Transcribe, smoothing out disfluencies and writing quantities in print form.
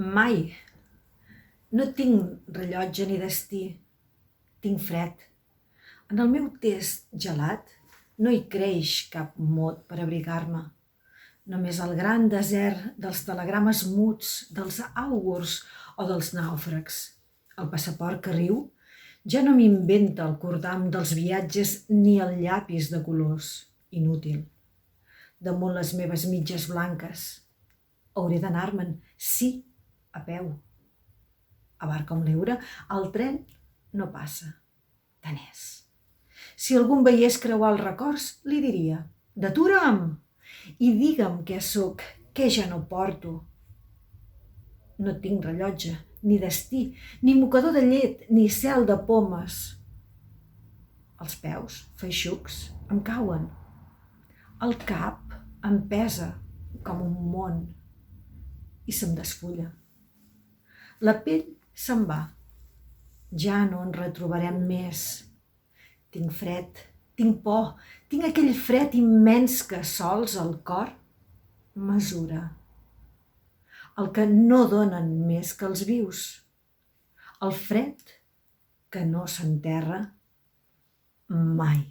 Mai. No tinc rellotge ni destí. Tinc fred. En el meu test gelat no hi creix cap mot per abrigar-me. Només el gran desert dels telegrames muts, dels àugurs o dels nàufrags. El passaport que riu ja no m'inventa el cordam dels viatges ni el llapis de colors. Inútil. Damunt les meves mitges blanques. Hauré d'anar-me'n, sí, a peu. A Barca com l'Eure, el tren no passa. Tant és. Si algú em veiés creuar els records, li diria: «Detura'm! I digue'm què sóc, què ja no porto». No tinc rellotge, ni destí, ni mocador de llet, ni cel de pomes. Els peus, feixucs, em cauen. El cap em pesa com un món i se'm desfulla. La pell se'n va. Ja no en retrobarem més. Tinc fred, tinc por, tinc aquell fred immens que sols el cor mesura. El que no donen més que els vius. El fred que no s'enterra mai.